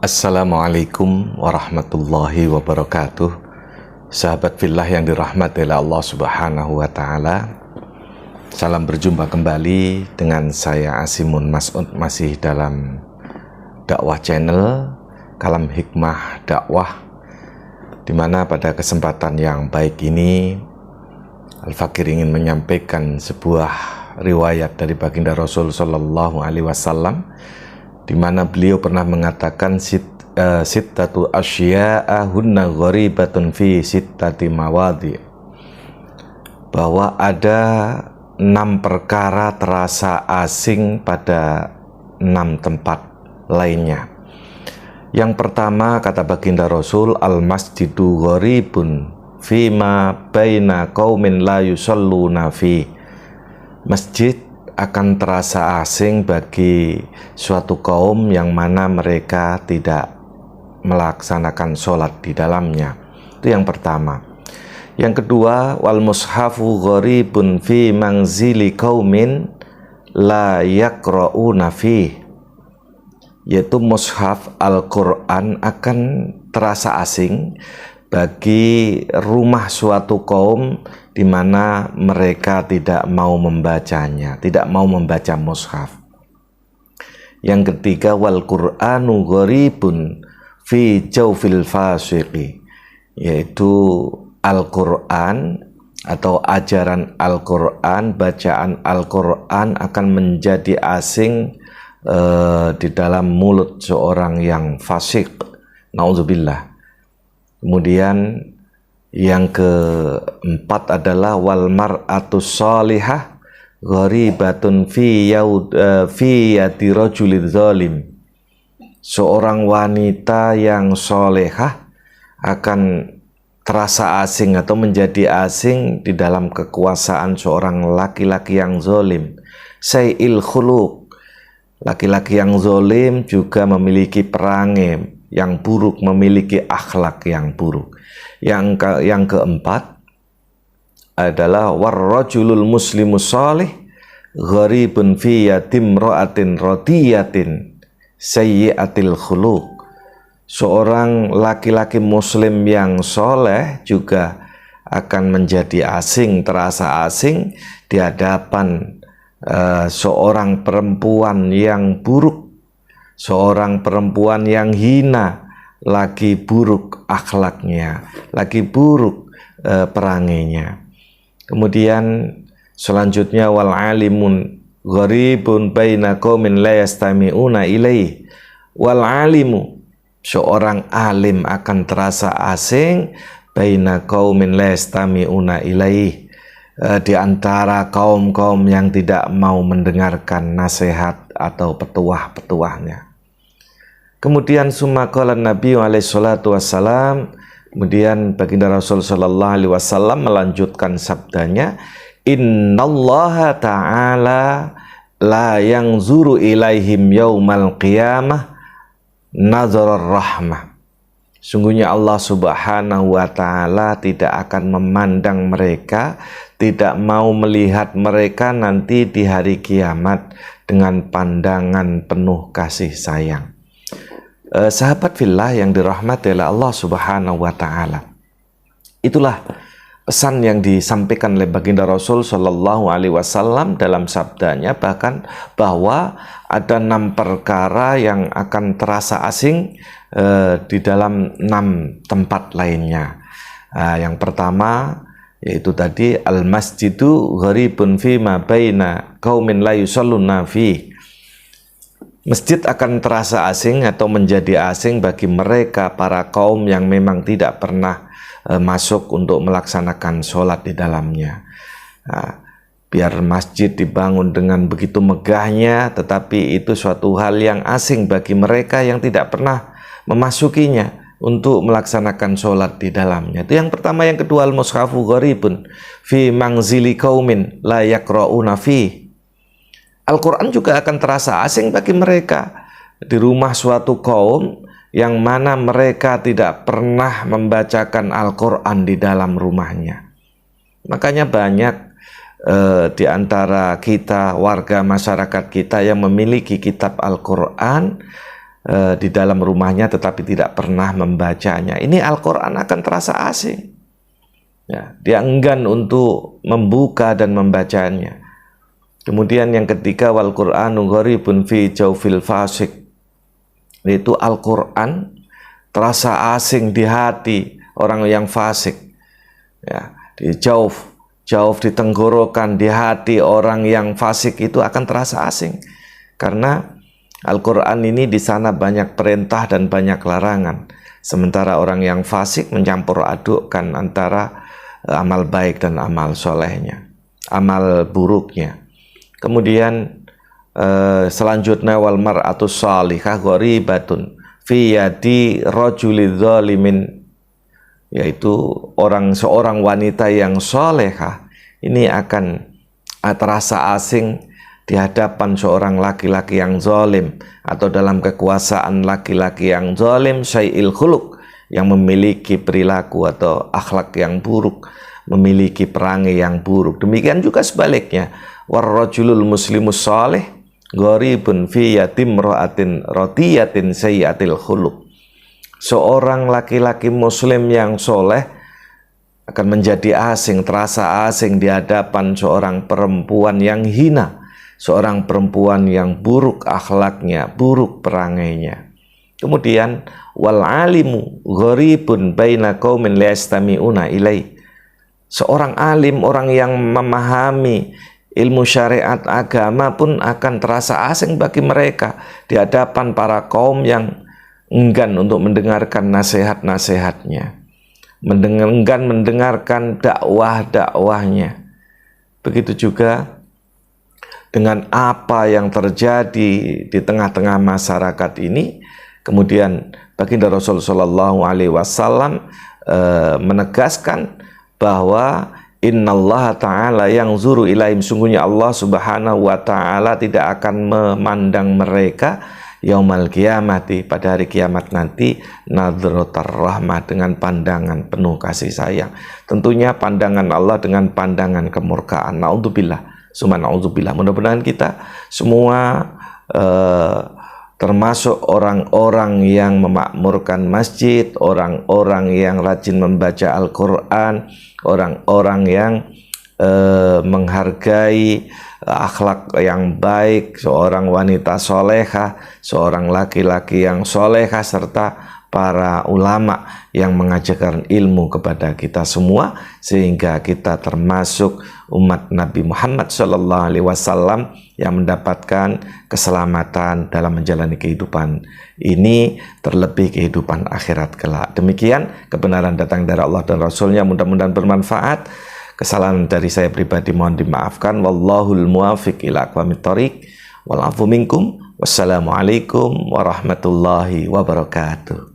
Assalamualaikum warahmatullahi wabarakatuh. Sahabat fillah yang dirahmati oleh Allah Subhanahu wa taala. Salam berjumpa kembali dengan saya Asimun Mas'ud, masih dalam dakwah channel Kalam Hikmah Dakwah, di mana pada kesempatan yang baik ini Al-Fakir ingin menyampaikan sebuah riwayat dari baginda Rasul Sallallahu Alaihi Wasallam, di mana beliau pernah mengatakan sittatu asya'a hunna gharibatun fi sittati mawadhi, bahwa ada 6 perkara terasa asing pada 6 tempat lainnya. Yang pertama, kata baginda Rasul, al-masjidu gharibun fima baina qaumin la yusalluna fi. Masjid akan terasa asing bagi suatu kaum yang mana mereka tidak melaksanakan sholat di dalamnya. Itu yang pertama. Yang kedua, wal mushafu gharibun fi manzili qaumin la yaqra'una fi, yaitu mushaf Al-Quran akan terasa asing bagi rumah suatu kaum di mana mereka tidak mau membacanya, tidak mau membaca mushaf. Yang ketiga, wal Qur'anu gharibun fi jawfil fasiqi, yaitu Al-Quran atau ajaran Al-Quran, bacaan Al-Quran akan menjadi asing di dalam mulut seorang yang fasik. Nauzubillah. Kemudian yang keempat adalah wal mar'atu shalihah gharibatun fi yadi rajulin zalim. Seorang wanita yang solehah akan terasa asing atau menjadi asing di dalam kekuasaan seorang laki-laki yang zalim. Sayil khuluq, laki-laki yang zalim juga memiliki perangai yang buruk, memiliki akhlak yang buruk. Yang keempat adalah warrajulul muslimu shalih gharibun fi yadim ra'atin radiyatin sayyi'atil khuluq. Seorang laki-laki muslim yang soleh juga akan menjadi asing, terasa asing di hadapan seorang perempuan yang buruk, seorang perempuan yang hina, lagi buruk akhlaknya, lagi buruk perangainya. Kemudian selanjutnya wal alimun gharibun baina qaumin la yastami'una ilaih. Wal alimu, seorang alim akan terasa asing baina qaumin la yastami'una ilaih, di antara kaum-kaum yang tidak mau mendengarkan nasihat atau petuah-petuahnya. Kemudian summa qala Nabi alaihi salatu wassalam, kemudian baginda Rasul sallallahu alaihi wasallam melanjutkan sabdanya, innallaha ta'ala la yanzuru ilaihim yaumal qiyamah nazarar rahmah. Sungguhnya Allah Subhanahu wa taala tidak akan memandang mereka, tidak mau melihat mereka nanti di hari kiamat dengan pandangan penuh kasih sayang. Sahabat fillah yang dirahmati oleh Allah Subhanahu wa taala, itulah pesan yang disampaikan oleh baginda Rasul Shallallahu Alaihi Wasallam dalam sabdanya, bahkan bahwa ada 6 perkara yang akan terasa asing di dalam 6 tempat lainnya. Yang pertama yaitu tadi al-masjidu gharibun fi ma baina qaumin la yusalluna fi. Masjid akan terasa asing atau menjadi asing bagi mereka para kaum yang memang tidak pernah masuk untuk melaksanakan sholat di dalamnya. Biar masjid dibangun dengan begitu megahnya, tetapi itu suatu hal yang asing bagi mereka yang tidak pernah memasukinya untuk melaksanakan sholat di dalamnya. Itu yang pertama. Yang kedua, al-mushafu gharibun fi manzili qaumin la yaqra'una fi. Al-Quran juga akan terasa asing bagi mereka di rumah suatu kaum yang mana mereka tidak pernah membacakan Al-Quran di dalam rumahnya. Makanya banyak di antara kita, warga masyarakat kita yang memiliki kitab Al-Quran, di dalam rumahnya tetapi tidak pernah membacanya, ini Al-Quran akan terasa asing. Ya, dia enggan untuk membuka dan membacanya. Kemudian yang ketiga, wal Qur'anu gharibun fi jawfil fasik, yaitu Al-Quran terasa asing di hati orang yang fasik. Ya, di jauf di tenggorokan, di hati orang yang fasik itu akan terasa asing, karena Al-Quran ini di sana banyak perintah dan banyak larangan, sementara orang yang fasik mencampur adukkan antara amal baik dan amal solehnya, amal buruknya. Kemudian selanjutnya, wal mar'atu shalihah gharibatun fi yadi rajulidz zalimin, yaitu seorang wanita yang solehah ini akan terasa asing di hadapan seorang laki-laki yang zalim, atau dalam kekuasaan laki-laki yang zalim, syai'il khuluq, yang memiliki perilaku atau akhlak yang buruk, memiliki perangai yang buruk. Demikian juga sebaliknya, warrajulul muslimus salih gharibun fi yatim ra'atin radiyatin sayyatil khuluq. Seorang laki-laki muslim yang soleh akan menjadi asing, terasa asing di hadapan seorang perempuan yang hina, seorang perempuan yang buruk akhlaknya, buruk perangainya. Kemudian wal alimu gharibun baina qaumin la yastami'una ilai. Seorang alim, orang yang memahami ilmu syariat agama pun akan terasa asing bagi mereka di hadapan para kaum yang enggan untuk mendengarkan nasihat-nasihatnya, enggan mendengarkan dakwah-dakwahnya. Begitu juga dengan apa yang terjadi di tengah-tengah masyarakat ini. Kemudian baginda Rasul Shallallahu Alaihi Wasallam menegaskan bahwa innallaha ta'ala yang zuru ilaihim, sungguhnya Allah Subhanahu wa ta'ala tidak akan memandang mereka yaumal qiyamati, pada hari kiamat nanti, nadrotar rahmah, dengan pandangan penuh kasih sayang. Tentunya pandangan Allah dengan pandangan kemurkaan. Naudzubillah. Subhanallah, mudah-mudahan kita semua termasuk orang-orang yang memakmurkan masjid, orang-orang yang rajin membaca Al-Quran, orang-orang yang menghargai akhlak yang baik, seorang wanita solehah, seorang laki-laki yang solehah, serta para ulama yang mengajarkan ilmu kepada kita semua, sehingga kita termasuk umat Nabi Muhammad SAW yang mendapatkan keselamatan dalam menjalani kehidupan ini, terlebih kehidupan akhirat kelak. Demikian, kebenaran datang dari Allah dan Rasulnya, mudah-mudahan bermanfaat. Kesalahan dari saya pribadi mohon dimaafkan. Wallahul muwafiq ila aqwamit thoriq. Wal afu minkum. Wassalamualaikum warahmatullahi wabarakatuh.